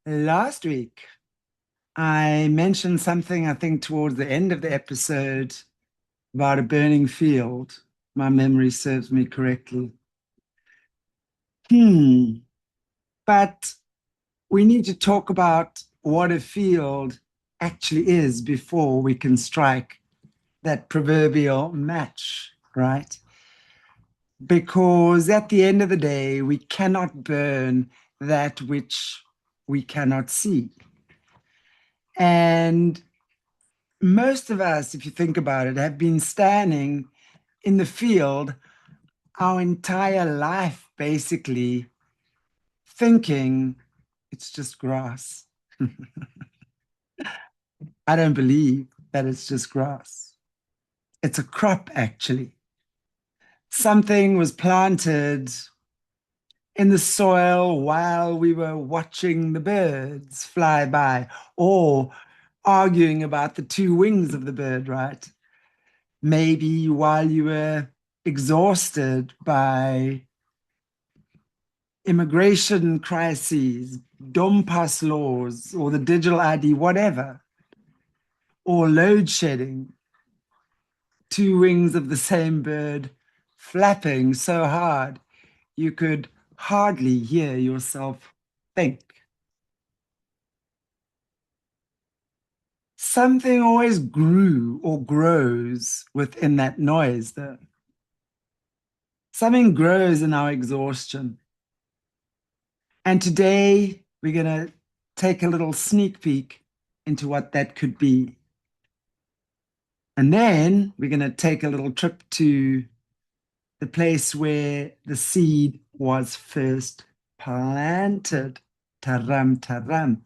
Last week, I mentioned something, I think, towards the end of the episode about a burning field. My memory serves me correctly. But we need to talk about what a field actually is before we can strike that proverbial match, right? Because at the end of the day, we cannot burn that which we cannot see. And most of us, if you think about it, have been standing in the field our entire life, basically, thinking it's just grass. I don't believe that it's just grass. It's a crop, actually. Something was planted in the soil while we were watching the birds fly by or arguing about the two wings of the bird, right? Maybe while you were exhausted by immigration crises, DOM-pass laws, or the digital ID, whatever, or load shedding, two wings of the same bird flapping so hard you could hardly hear yourself think. Something always grew or grows within that noise, though. Something grows in our exhaustion. And today we're going to take a little sneak peek into what that could be. And then we're going to take a little trip to the place where the seed was first planted. Taram, taram.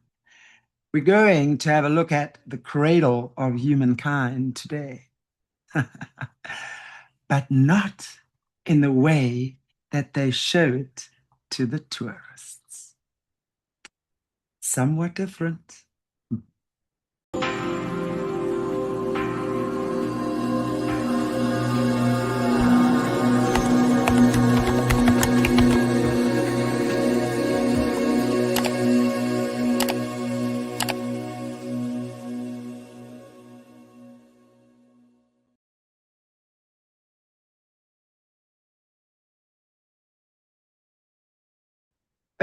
We're going to have a look at the cradle of humankind today, but not in the way that they show it to the tourists. Somewhat different.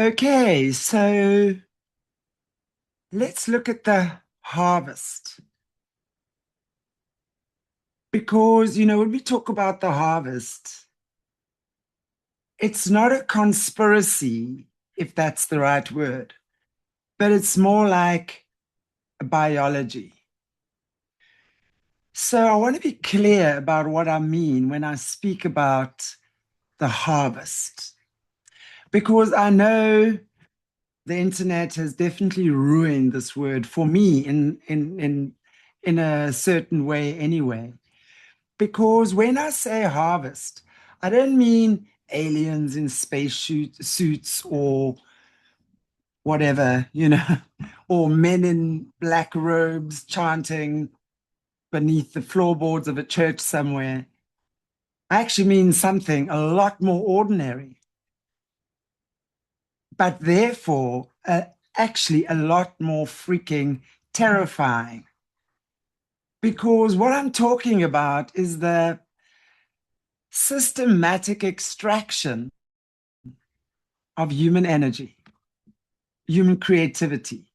Okay, so let's look at the harvest. Because, when we talk about the harvest, it's not a conspiracy, if that's the right word, but it's more like a biology. So I want to be clear about what I mean when I speak about the harvest, because I know the internet has definitely ruined this word for me in a certain way anyway. Because when I say harvest, I don't mean aliens in space suits or whatever, or men in black robes chanting beneath the floorboards of a church somewhere. I actually mean something a lot more ordinary, but therefore actually a lot more freaking terrifying. Because what I'm talking about is the systematic extraction of human energy, human creativity,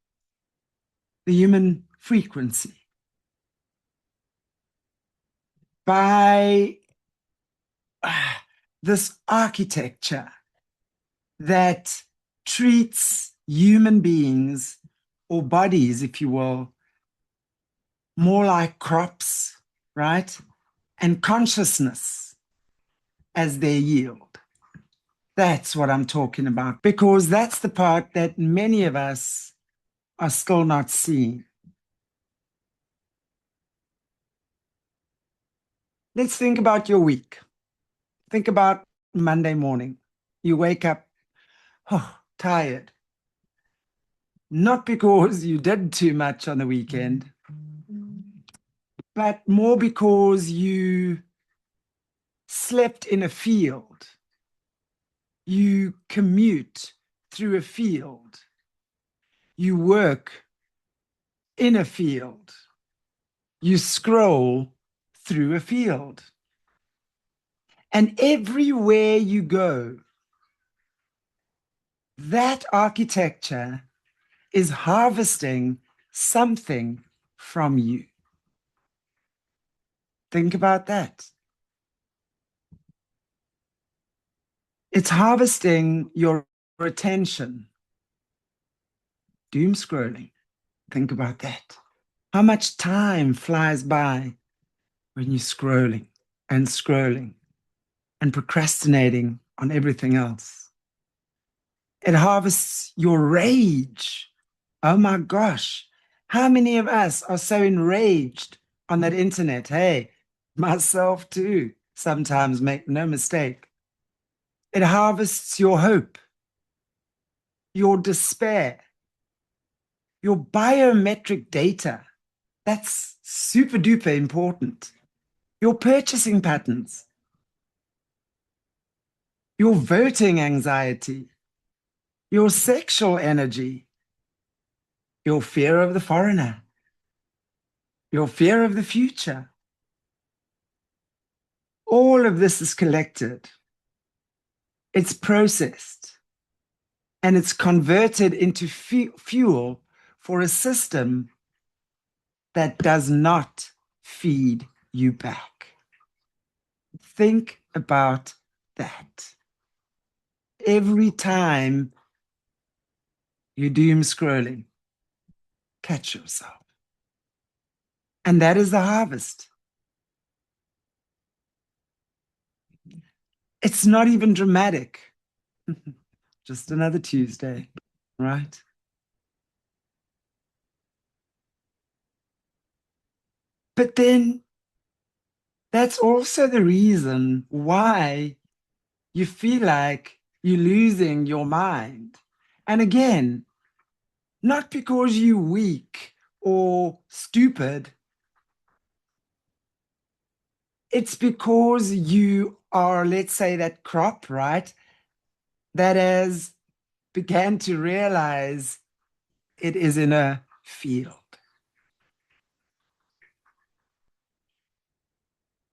the human frequency by this architecture that treats human beings or bodies, if you will, more like crops, right? And consciousness as their yield. That's what I'm talking about, because that's the part that many of us are still not seeing. Let's think about your week. Think about Monday morning. You wake up, tired. Not because you did too much on the weekend, but more because you slept in a field. You commute through a field. You work in a field. You scroll through a field. And everywhere you go, that architecture is harvesting something from you. Think about that. It's harvesting your attention. Doom scrolling. Think about that. How much time flies by when you're scrolling and procrastinating on everything else. It harvests your rage. Oh my gosh. How many of us are so enraged on that internet? Hey, myself too. Sometimes make no mistake. It harvests your hope, your despair, your biometric data. That's super duper important. Your purchasing patterns, your voting anxiety, your sexual energy, your fear of the foreigner, your fear of the future. All of this is collected. It's processed and it's converted into fuel for a system that does not feed you back. Think about that. Every time you doom scrolling, catch yourself. And that is the harvest. It's not even dramatic. Just another Tuesday, right? But then that's also the reason why you feel like you're losing your mind. And again, not because you're weak or stupid. It's because you are, let's say, that crop, right? That has began to realize it is in a field.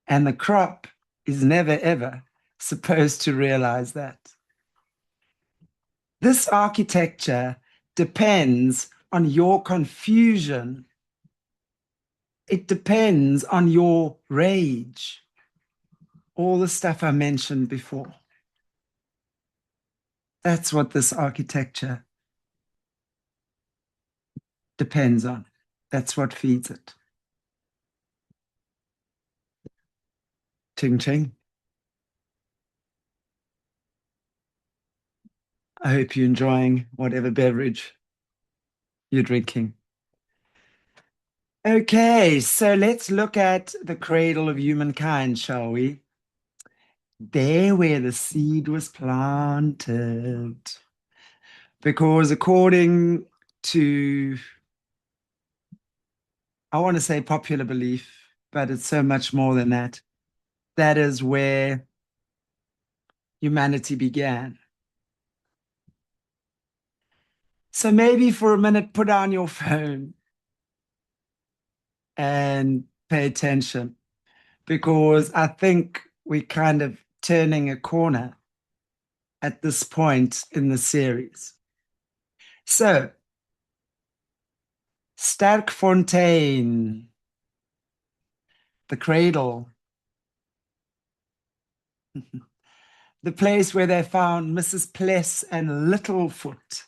And the crop is never, ever supposed to realize that. This architecture depends on your confusion. It depends on your rage. All the stuff I mentioned before. That's what this architecture depends on. That's what feeds it. Ching ching. I hope you're enjoying whatever beverage you're drinking. Okay, so let's look at the cradle of humankind, shall we? There where the seed was planted. Because according to, I want to say popular belief, but it's so much more than that. That is where humanity began. So maybe for a minute, put down your phone and pay attention, because I think we're kind of turning a corner at this point in the series. So, Sterkfontein, the cradle, the place where they found Mrs. Pless and Littlefoot.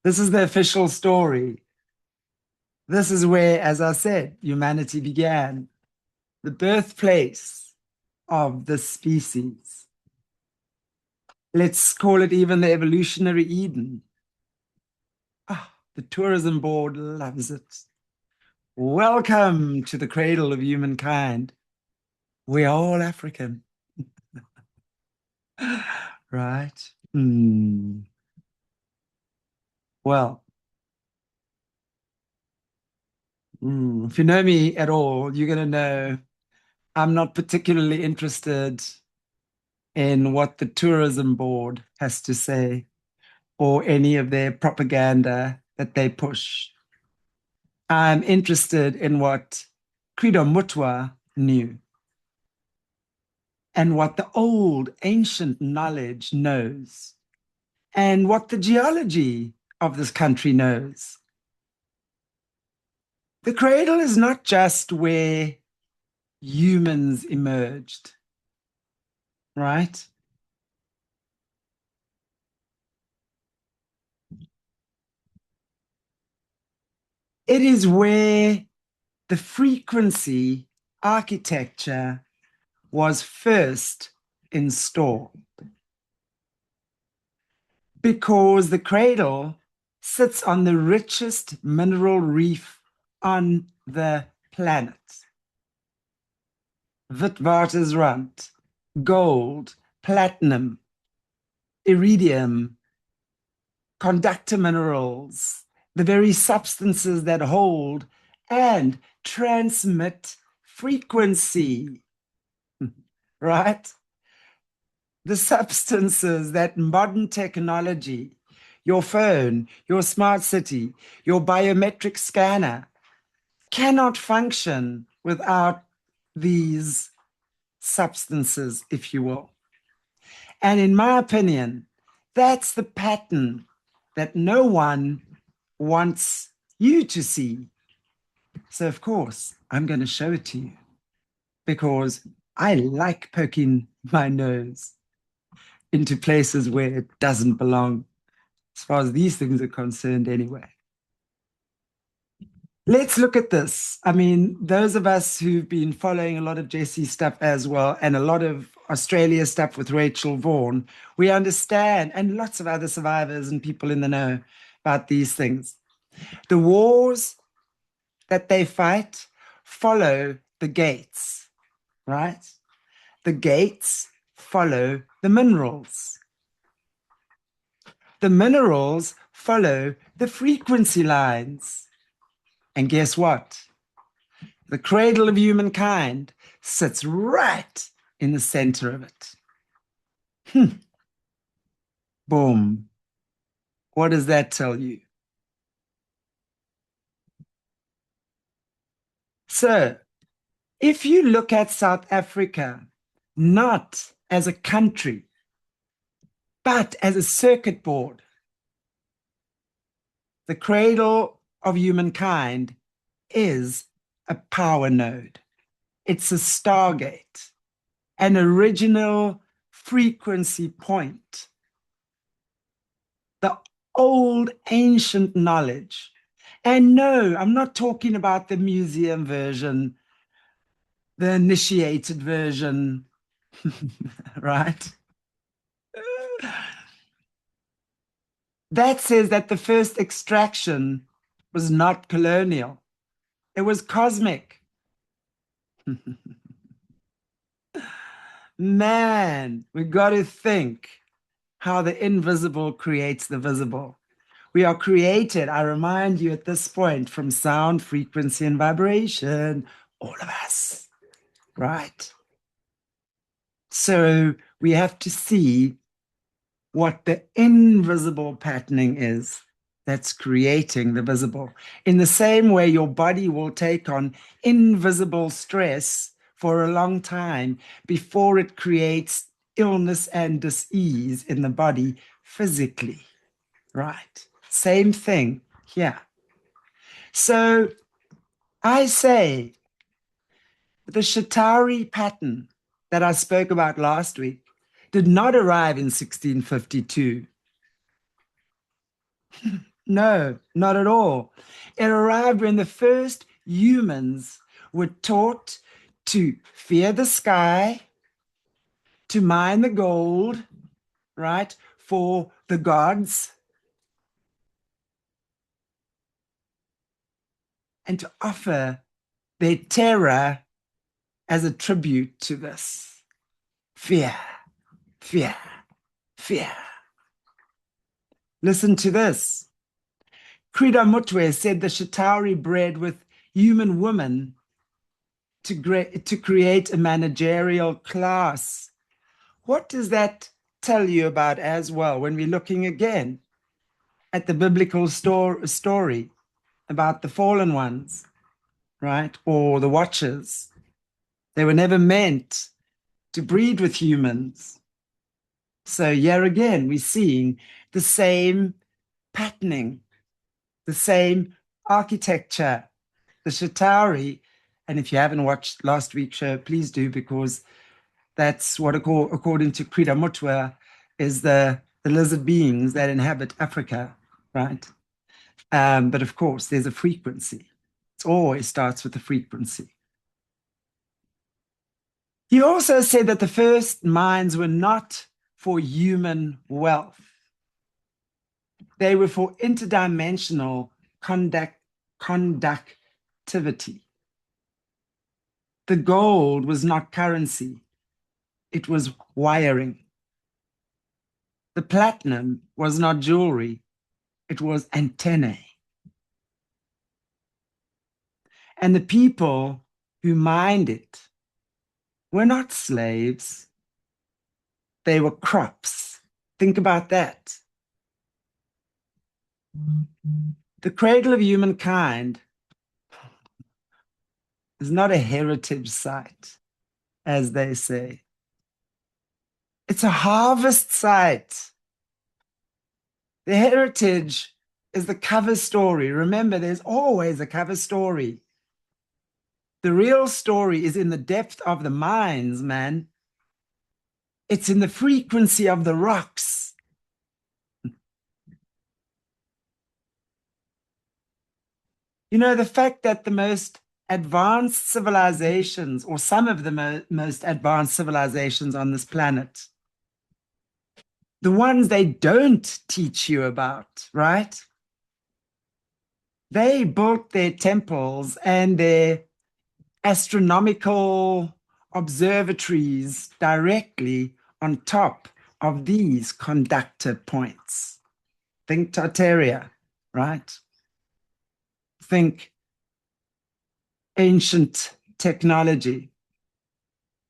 This is the official story. This is where, as I said, humanity began, the birthplace of the species. Let's call it even the evolutionary Eden. Ah, the tourism board loves it. Welcome to the cradle of humankind. We're all African. Right? Well, if you know me at all, you're going to know I'm not particularly interested in what the tourism board has to say or any of their propaganda that they push. I'm interested in what Credo Mutwa knew and what the old ancient knowledge knows and what the geology of this country knows. The cradle is not just where humans emerged, right? It is where the frequency architecture was first installed, because the cradle sits on the richest mineral reef on the planet. Witwatersrand, gold, platinum, iridium, conductor minerals, the very substances that hold and transmit frequency, right? The substances that modern technology, your phone, your smart city, your biometric scanner, cannot function without these substances, if you will. And in my opinion, that's the pattern that no one wants you to see. So, of course, I'm going to show it to you because I like poking my nose into places where it doesn't belong, as far as these things are concerned, anyway. Let's look at this. I mean, those of us who've been following a lot of Jesse's stuff as well, and a lot of Australia stuff with Rachel Vaughan, we understand, and lots of other survivors and people in the know about these things. The wars that they fight follow the gates, right? The gates follow the minerals. The minerals follow the frequency lines. And guess what? The cradle of humankind sits right in the center of it. Boom. What does that tell you? So, if you look at South Africa, not as a country, but as a circuit board, the cradle of humankind is a power node. It's a stargate, an original frequency point. The old ancient knowledge. And no, I'm not talking about the museum version, the initiated version, right? That says that the first extraction was not colonial. It was cosmic. Man, we got to think how the invisible creates the visible. We are created, I remind you at this point, from sound, frequency, and vibration, all of us, right? So we have to see what the invisible patterning is that's creating the visible. In the same way, your body will take on invisible stress for a long time before it creates illness and dis-ease in the body physically, right? Same thing here. So I say the Shatari pattern that I spoke about last week did not arrive in 1652. No, not at all. It arrived when the first humans were taught to fear the sky, to mine the gold, right, for the gods, and to offer their terror as a tribute to this. Fear, fear, fear. Listen to this. Credo Mutwa said the Shatari bred with human women to create a managerial class. What does that tell you about as well when we're looking again at the biblical story about the fallen ones, right? Or the watchers. They were never meant to breed with humans. So here again, we're seeing the same patterning, the same architecture, the Shatari. And if you haven't watched last week's show, please do, because that's what, according to Credo Mutwa, is the lizard beings that inhabit Africa, right? But of course, there's a frequency. It always starts with the frequency. He also said that the first minds were not for human wealth. They were for interdimensional conductivity. The gold was not currency. It was wiring. The platinum was not jewelry. It was antennae. And the people who mined it were not slaves. They were crops. Think about that. The cradle of humankind is not a heritage site, as they say. It's a harvest site. The heritage is the cover story. Remember, there's always a cover story. The real story is in the depth of the mines, man. It's in the frequency of the rocks. You know, the fact that the most advanced civilizations, or some of the most advanced civilizations on this planet, the ones they don't teach you about, right? They built their temples and their astronomical observatories directly on top of these conductor points. Think Tartaria, right? Think ancient technology.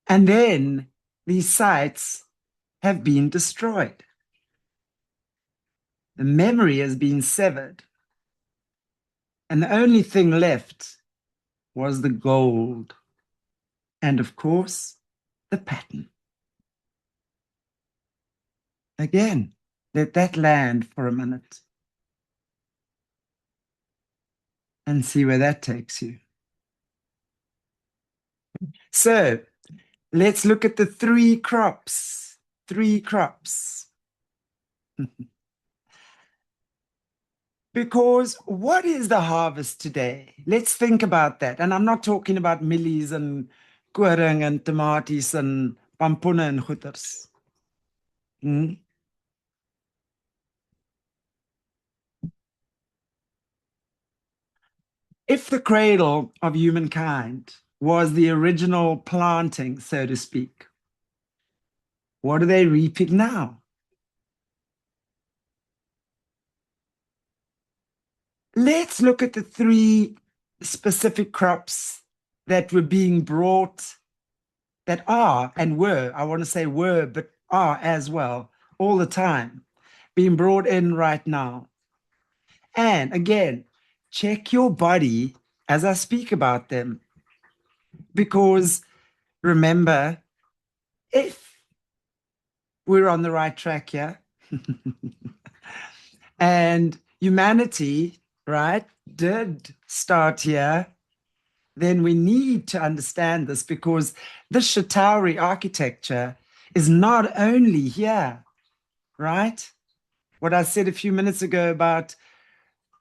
And then these sites have been destroyed. The memory has been severed. And the only thing left was the gold. And of course, the pattern. Again, let that land for a minute and see where that takes you. So let's look at the three crops. Three crops. Because what is the harvest today? Let's think about that. And I'm not talking about millies and koring and tomaties and pampoene and goeters. If the cradle of humankind was the original planting, so to speak, what are they reaping now? Let's look at the three specific crops that were being brought, that are and were, I want to say were, but are as well, all the time, being brought in right now. And again, check your body as I speak about them. Because remember, if we're on the right track here, and humanity, right, did start here, then we need to understand this, because this Shatari architecture is not only here, right? What I said a few minutes ago about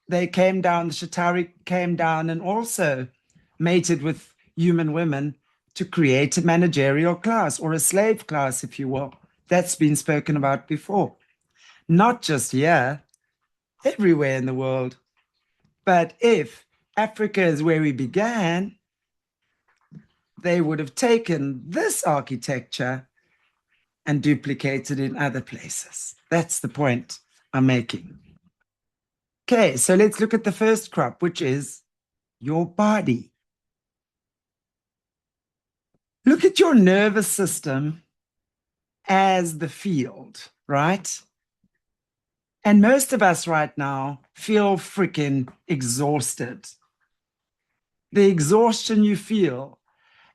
they came down, the Shatari came down and also mated with human women to create a managerial class, or a slave class, if you will. That's been spoken about before. Not just here, everywhere in the world. But if Africa is where we began, they would have taken this architecture and duplicated it in other places. That's the point I'm making. Okay, so let's look at the first crop, which is your body. Look at your nervous system as the field, right? And most of us right now feel freaking exhausted. The exhaustion you feel,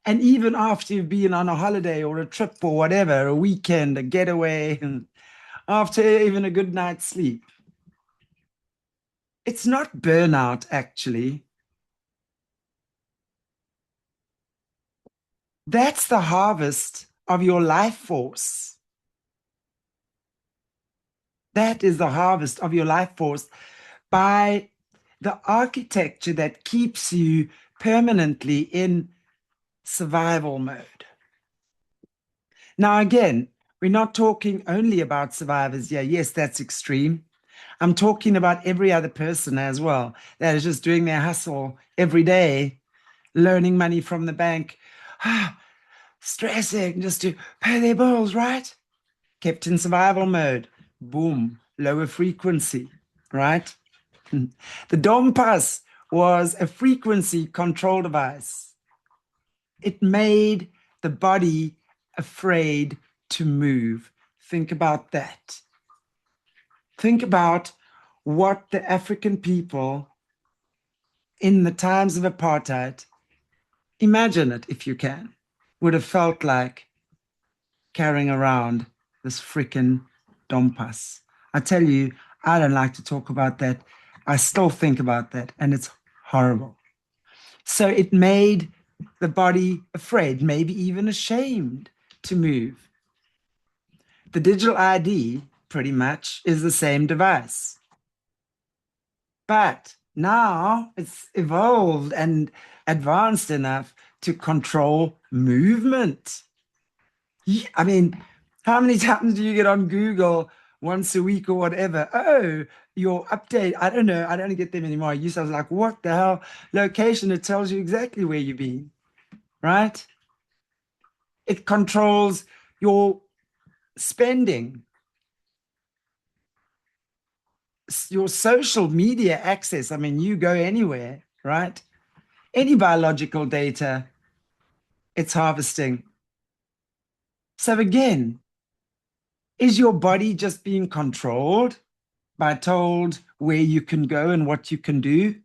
and even after you've been on a holiday or a trip or whatever, a weekend, a getaway, and after even a good night's sleep, it's not burnout, actually. That's the harvest of your life force. That is the harvest of your life force by the architecture that keeps you permanently in survival mode. Now, again, we're not talking only about survivors here. Yes, that's extreme. I'm talking about every other person as well that is just doing their hustle every day, learning money from the bank, stressing just to pay their bills, right? Kept in survival mode. Boom, lower frequency, right? The Dompas was a frequency control device. It made the body afraid to move. Think about that. Think about what the African people in the times of apartheid, imagine it if you can, would have felt like carrying around this freaking Dompas. I tell you, I don't like to talk about that. I still think about that, and it's horrible. So it made the body afraid, maybe even ashamed to move. The digital ID pretty much is the same device. But now it's evolved and advanced enough to control movement. I mean, how many times do you get on Google once a week or whatever? Oh, your update. I don't know. I don't get them anymore. I used to, I was like, what the hell? Location. It tells you exactly where you've been, right? It controls your spending, your social media access. I mean, you go anywhere, right? Any biological data, it's harvesting. So again, is your body just being controlled by told where you can go and what you can do?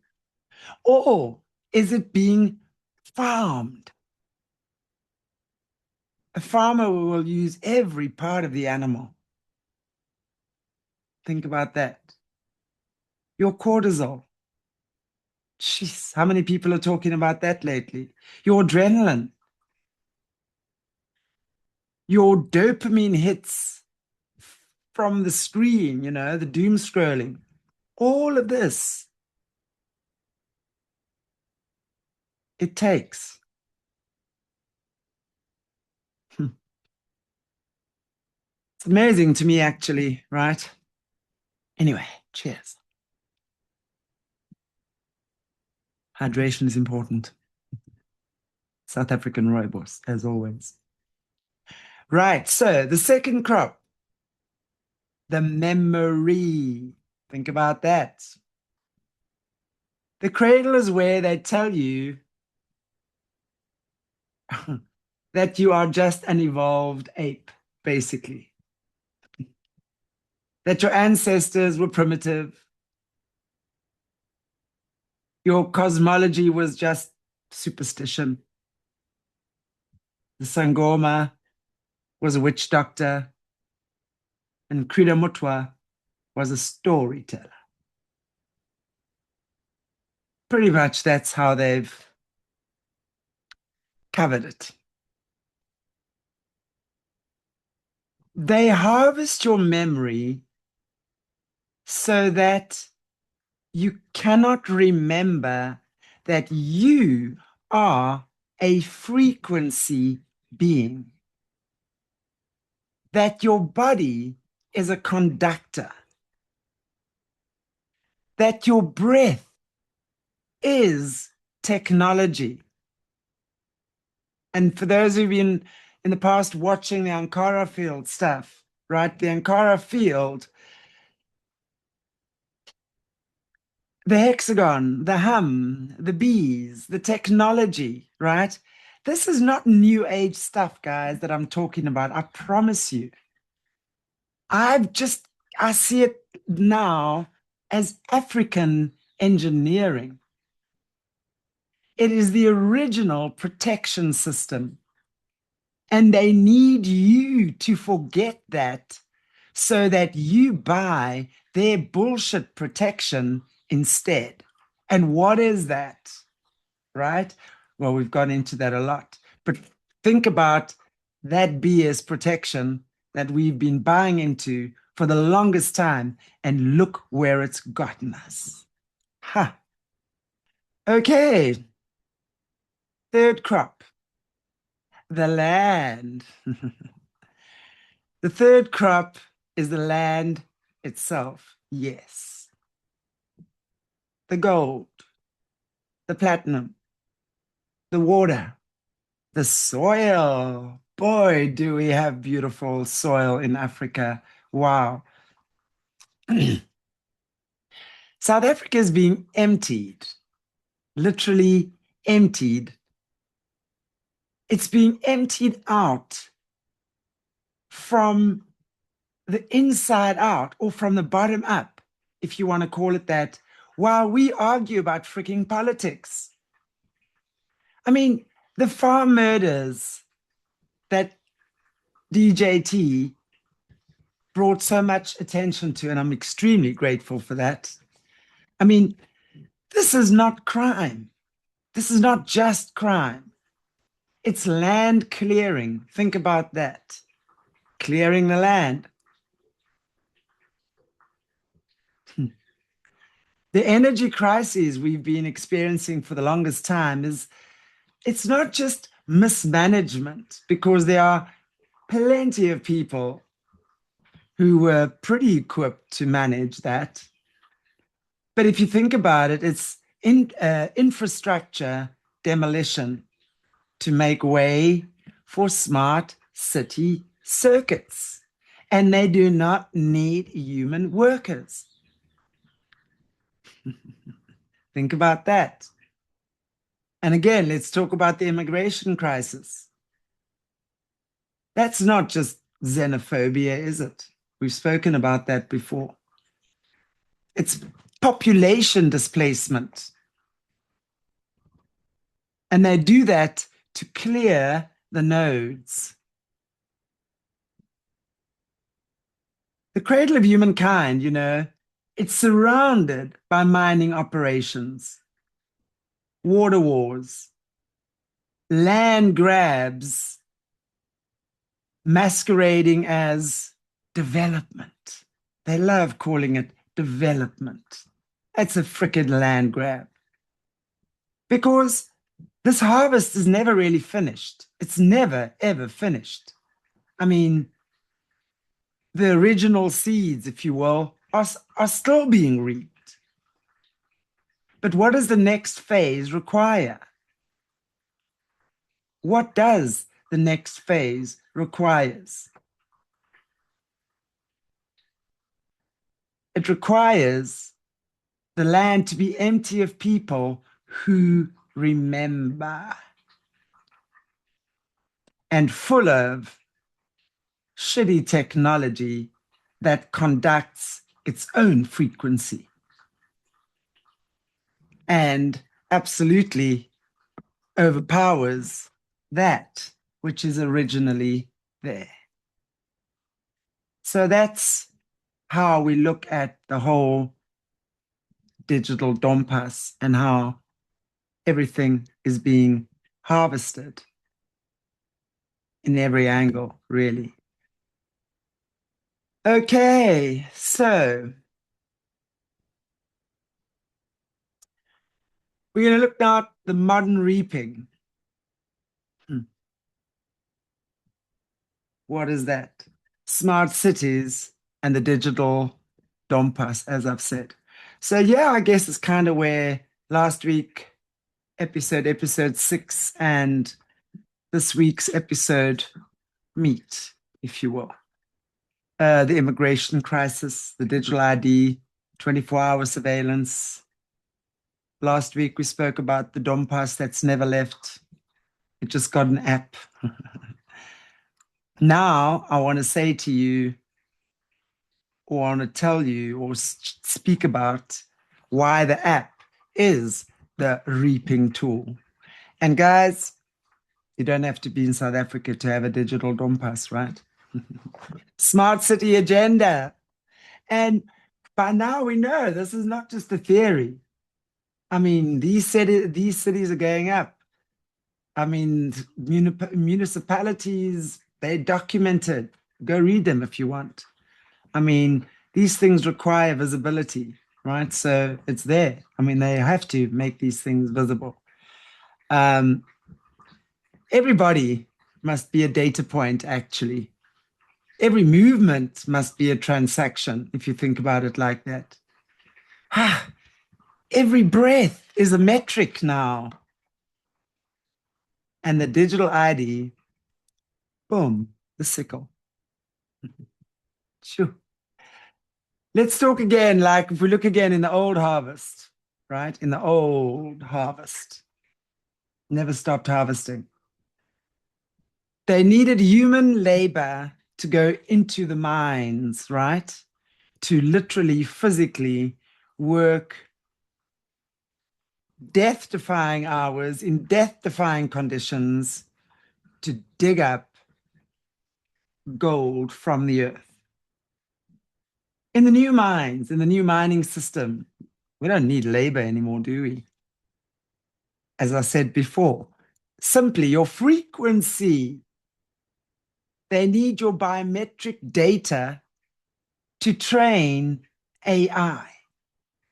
Or is it being farmed? A farmer will use every part of the animal. Think about that. Your cortisol. Jeez, how many people are talking about that lately? Your adrenaline, your dopamine hits from the screen, the doom scrolling. All of this, it takes. It's amazing to me, actually, right? Anyway, cheers. Hydration is important. South African rooibos, as always. Right, so the second crop, the memory. Think about that. The cradle is where they tell you that you are just an evolved ape, basically. That your ancestors were primitive. Your cosmology was just superstition. The Sangoma was a witch doctor, and Credo Mutwa was a storyteller. Pretty much that's how they've covered it. They harvest your memory so that you cannot remember that you are a frequency being, that your body is a conductor, that your breath is technology. And for those who've been in the past watching the Ankara field stuff, right? The Ankara field, the hexagon, the hum, the bees, the technology, right? This is not new age stuff, guys, that I'm talking about. I promise you. I've just I see it now as African engineering. It is the original protection system. And they need you to forget that so that you buy their bullshit protection instead. And what is that? Right? Well, we've gone into that a lot. But think about that BS protection that we've been buying into for the longest time, and look where it's gotten us. Ha. Okay. Third crop, the land. The third crop is the land itself. Yes. The gold, the platinum, the water, the soil. Boy, do we have beautiful soil in Africa. Wow. South Africa is being emptied, literally emptied. It's being emptied out from the inside out, or from the bottom up, if you want to call it that, while we argue about freaking politics. I mean, the farm murders that DJT brought so much attention to, and I'm extremely grateful for that. I mean, this is not crime. This is not just crime. It's land clearing. Think about that. Clearing the land. The energy crises we've been experiencing for the longest time it's not just mismanagement, because there are plenty of people who were pretty equipped to manage that. But if you think about it, it's infrastructure demolition to make way for smart city circuits. And they do not need human workers. Think about that. And again, let's talk about the immigration crisis. That's not just xenophobia, is it? We've spoken about that before. It's population displacement. And they do that to clear the nodes. The cradle of humankind, it's surrounded by mining operations, water wars, land grabs, masquerading as development. They love calling it development. That's a frickin' land grab. Because this harvest is never really finished. It's never, ever finished. I mean, the original seeds, if you will, are still being reaped. But what does the next phase require? What does the next phase requires? It requires the land to be empty of people who remember, and full of shitty technology that conducts its own frequency and absolutely overpowers that which is originally there. So that's how we look at the whole digital dompas and how everything is being harvested in every angle, really. Okay, so we're going to look now at the modern reaping. What is that? Smart cities and the digital dompas, as I've said. So yeah, I guess it's kind of where last week episode 6 and this week's episode meet, if you will. The immigration crisis, the digital ID, 24-hour surveillance. Last week we spoke about the dompas that's never left. It just got an app. Now I want to say to you, or want to tell you or speak about why the app is the reaping tool. And guys, you don't have to be in South Africa to have a digital dompas, right? Smart city agenda. And by now we know this is not just a theory. I mean, these cities are going up. I mean, municipalities, they documented. Go read them if you want. I mean, these things require visibility, right? So it's there. I mean, they have to make these things visible. Everybody must be a data point, actually. Every movement must be a transaction, if you think about it like that. Every breath is a metric now. And the digital ID, boom, the sickle. Sure. Let's talk again, like if we look again in the old harvest, right? In the old harvest, never stopped harvesting. They needed human labor to go into the mines, right? To literally, physically work death-defying hours in death-defying conditions to dig up gold from the earth. In the new mines, in the new mining system, we don't need labor anymore, do we? As I said before, simply your frequency. They need your biometric data to train AI.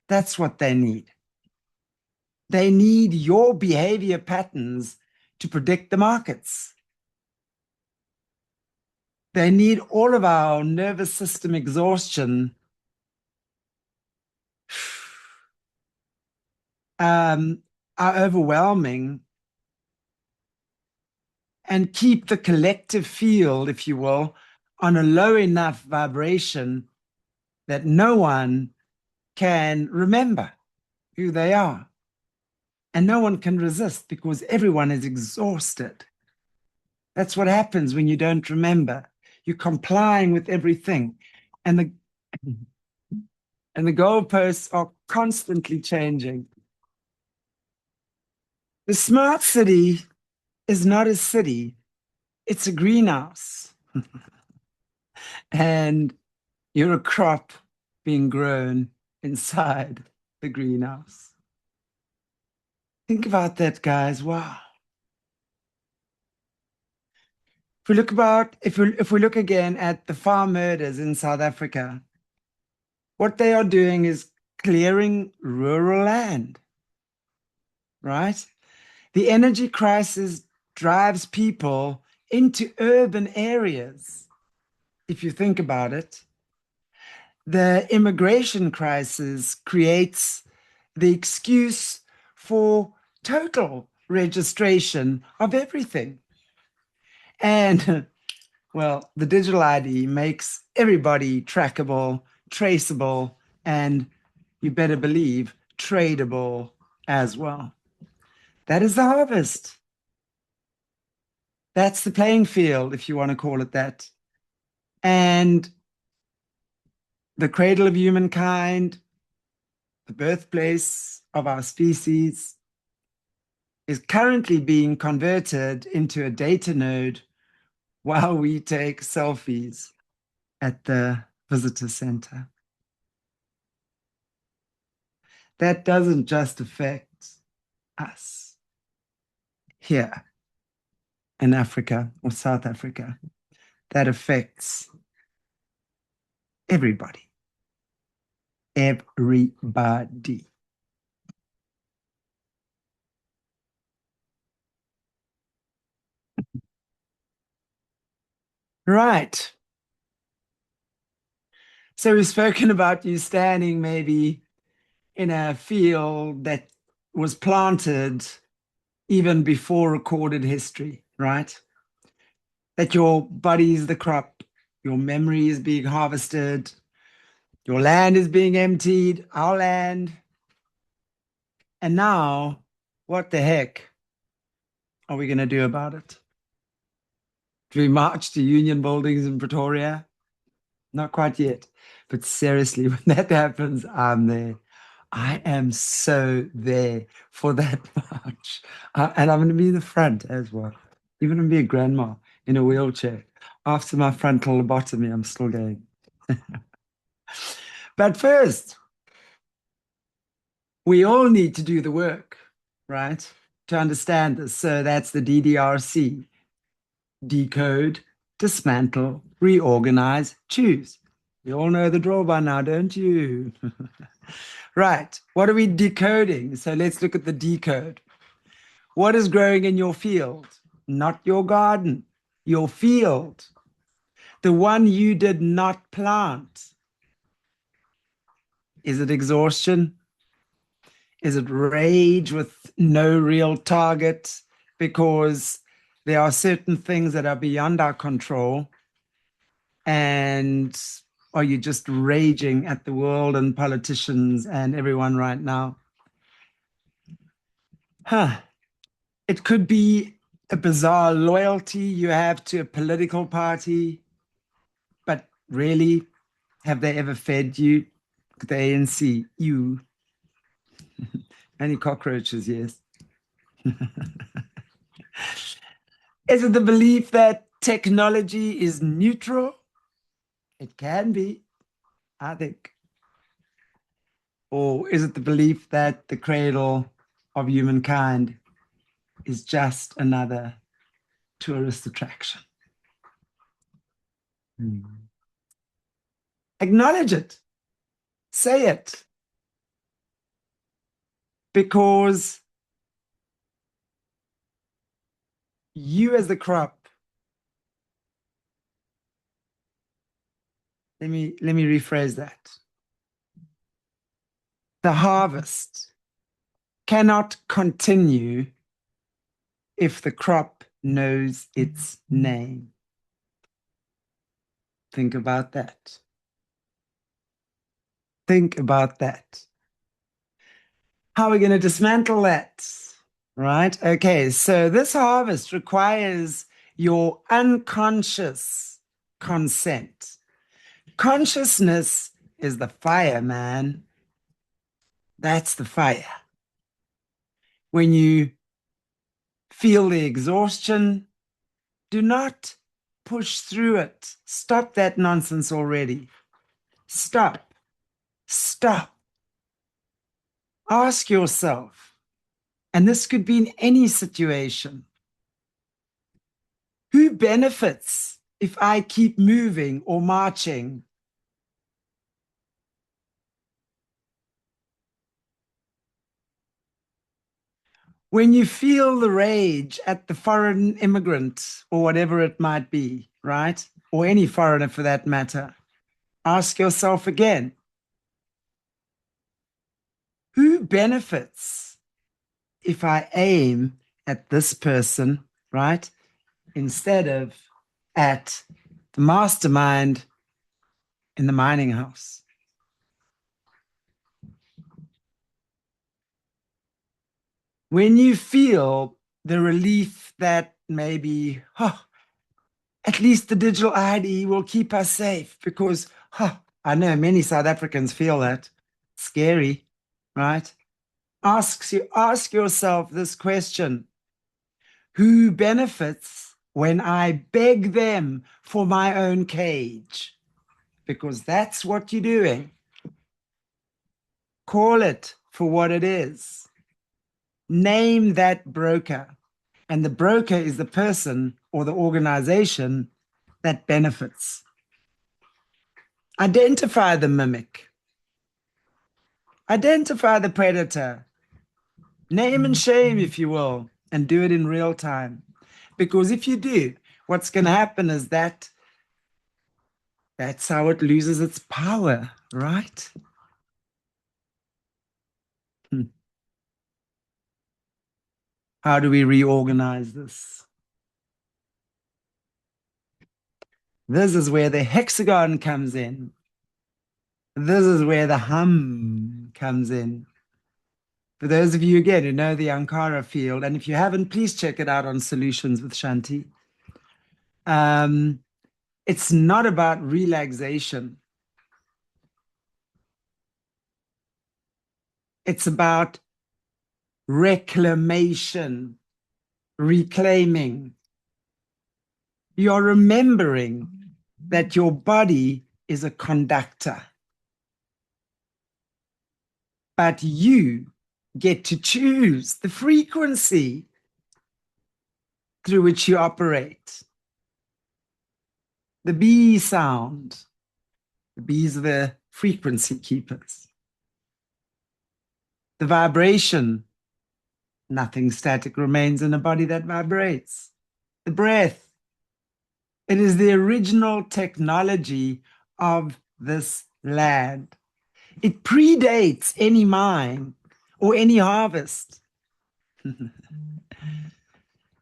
That's what they need. They need your behavior patterns to predict the markets. They need all of our nervous system exhaustion are overwhelming, and keep the collective field, if you will, on a low enough vibration that no one can remember who they are. And no one can resist because everyone is exhausted. That's what happens when you don't remember. You're complying with everything. And the goalposts are constantly changing. The smart city is not a city, it's a greenhouse. And you're a crop being grown inside the greenhouse. Think about that, guys. Wow. If we look again at the farm murders in South Africa, what they are doing is clearing rural land, right? The energy crisis drives people into urban areas. If you think about it, the immigration crisis creates the excuse for total registration of everything. And well, the digital ID makes everybody trackable, traceable, and you better believe tradable as well. That is the harvest. That's the playing field, if you want to call it that. And the cradle of humankind, the birthplace of our species, is currently being converted into a data node while we take selfies at the visitor center. That doesn't just affect us here in Africa or South Africa. That affects everybody. Everybody. Right. So we've spoken about you standing maybe in a field that was planted even before recorded history, right? That your body is the crop, your memory is being harvested, your land is being emptied, our land. And now, what the heck are we going to do about it? Do we march to union buildings in Pretoria? Not quite yet. But seriously, when that happens, I'm there. I am so there for that march. And I'm going to be in the front as well. Even going to be a grandma in a wheelchair. After my frontal lobotomy, I'm still going. But first, we all need to do the work, right? To understand this. So that's the DDRC. Decode, dismantle, reorganize, choose. You all know the drill by now, don't you? Right. What are we decoding? So let's look at the decode. What is growing in your field? Not your garden, your field. The one you did not plant. Is it exhaustion? Is it rage with no real target? Because there are certain things that are beyond our control. And are you just raging at the world and politicians and everyone right now? It could be a bizarre loyalty you have to a political party, but really, have they ever fed you? The ANC, you. Any cockroaches, yes. Is it the belief that technology is neutral? It can be, I think. Or is it the belief that the cradle of humankind is just another tourist attraction? Acknowledge it. Say it. Because you as the crop, let me rephrase that. The harvest cannot continue if the crop knows its name. Think about that. Think about that. How are we going to dismantle that? Right? Okay, so this harvest requires your unconscious consent. Consciousness is the fire, man. That's the fire. When you feel the exhaustion, do not push through it. Stop that nonsense already. Stop. Stop. Ask yourself, and this could be in any situation, who benefits if I keep moving or marching? When you feel the rage at the foreign immigrant or whatever it might be, right? Or any foreigner for that matter, ask yourself again, who benefits if I aim at this person, right? Instead of at the mastermind in the mining house? When you feel the relief that maybe, at least the digital ID will keep us safe, because I know many South Africans feel that. Scary, right? Ask yourself this question. Who benefits when I beg them for my own cage? Because that's what you're doing. Call it for what it is. Name that broker. And the broker is the person or the organization that benefits. Identify the mimic. Identify the predator. Name and shame, if you will, and do it in real time. Because if you do, what's going to happen is that's how it loses its power, right? How do we reorganize this? This is where the hexagon comes in. This is where the hum comes in. For those of you, again, who know the Ankara field, and if you haven't, please check it out on Solutions with Shanti. It's not about relaxation. It's about reclamation, reclaiming. You're remembering that your body is a conductor, but you get to choose the frequency through which you operate. The bee sound. The bees are the frequency keepers. The vibration. Nothing static remains in a body that vibrates. The breath. It is the original technology of this land. It predates any mine or any harvest.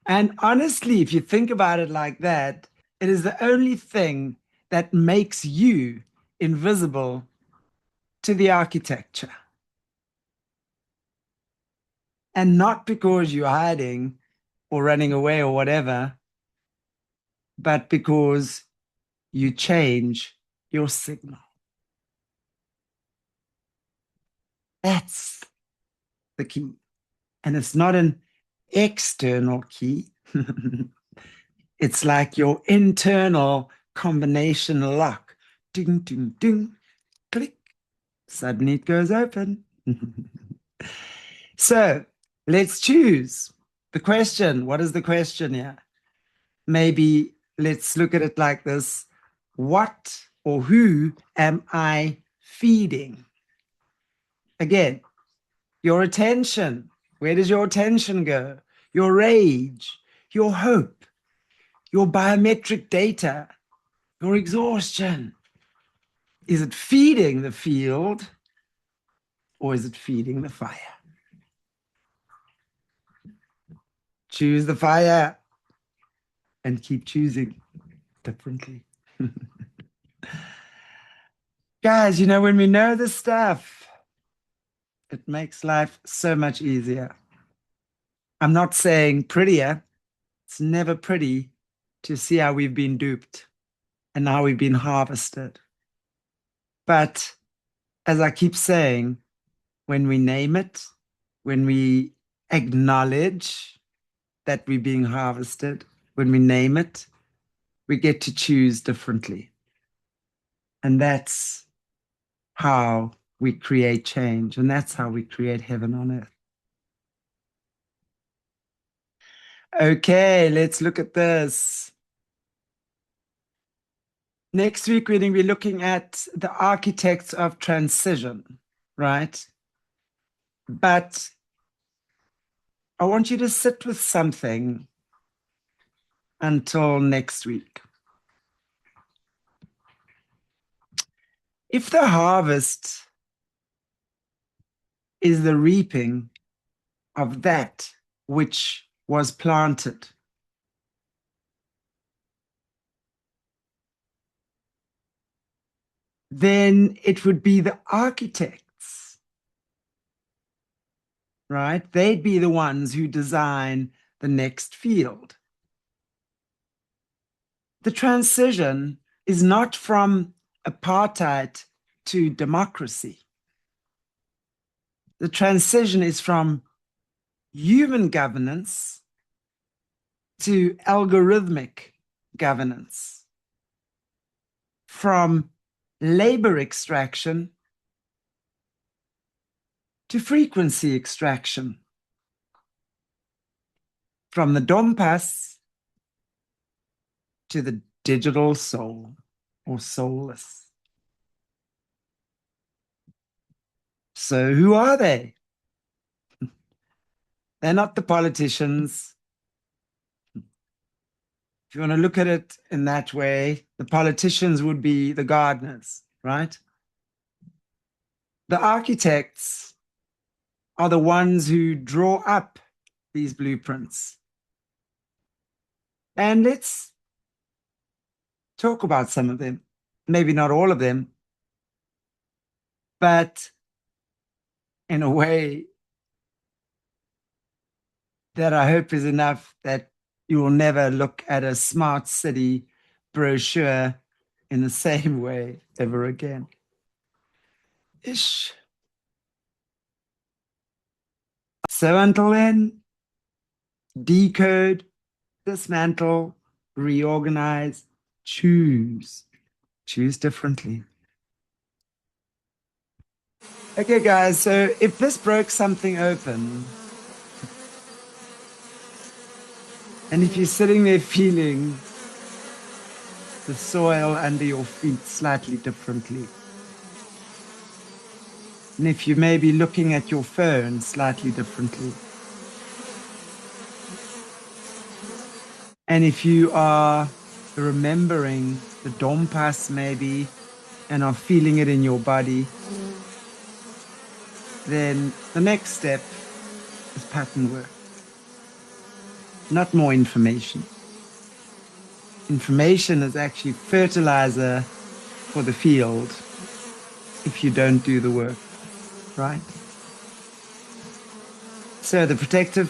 And honestly, if you think about it like that, it is the only thing that makes you invisible to the architecture. And not because you're hiding or running away or whatever, but because you change your signal. That's the key. And it's not an external key. It's like your internal combination lock. Ding, ding, ding, click. Suddenly it goes open. So let's choose the question. What is the question here? Maybe let's look at it like this. What or who am I feeding? Again, your attention. Where does your attention go? Your rage, your hope, your biometric data, your exhaustion. Is it feeding the field or is it feeding the fire? Choose the fire and keep choosing differently. Guys, you know, when we know this stuff, it makes life so much easier. I'm not saying prettier. It's never pretty to see how we've been duped and how we've been harvested. But as I keep saying, when we name it, when we acknowledge that we're being harvested, when we name it, we get to choose differently. And that's how we create change. And that's how we create heaven on earth. Okay, let's look at this. Next week, we're going to be looking at the architects of transition, right? But I want you to sit with something until next week. If the harvest is the reaping of that which was planted, then it would be the architects, right? They'd be the ones who design the next field. The transition is not from apartheid to democracy. The transition is from human governance to algorithmic governance, from labor extraction to frequency extraction, from the dompas to the digital soul or soulless. So who are they? They're not the politicians. If you want to look at it in that way, the politicians would be the gardeners, right? The architects are the ones who draw up these blueprints. And let's talk about some of them. Maybe not all of them, but in a way that I hope is enough that you will never look at a smart city brochure in the same way ever again. Ish. So until then, decode, dismantle, reorganize, choose. Choose differently. Okay, guys, so if this broke something open, and if you're sitting there feeling the soil under your feet slightly differently, and if you may be looking at your phone slightly differently, and if you are remembering the dompas maybe and are feeling it in your body, then the next step is pattern work, not more information. Information is actually fertilizer for the field if you don't do the work, right? So the protection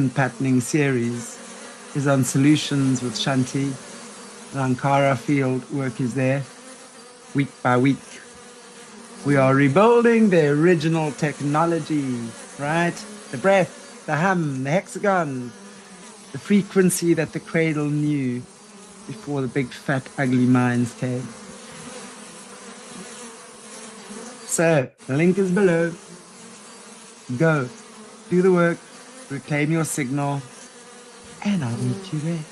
patterning series is on Solutions with Shanti. The Ankara field work is there week by week. We are rebuilding the original technology, right? The breath, the hum, the hexagon, the frequency that the cradle knew before the big fat ugly minds came. So the link is below. Go, do the work, reclaim your signal, and I'll meet you there.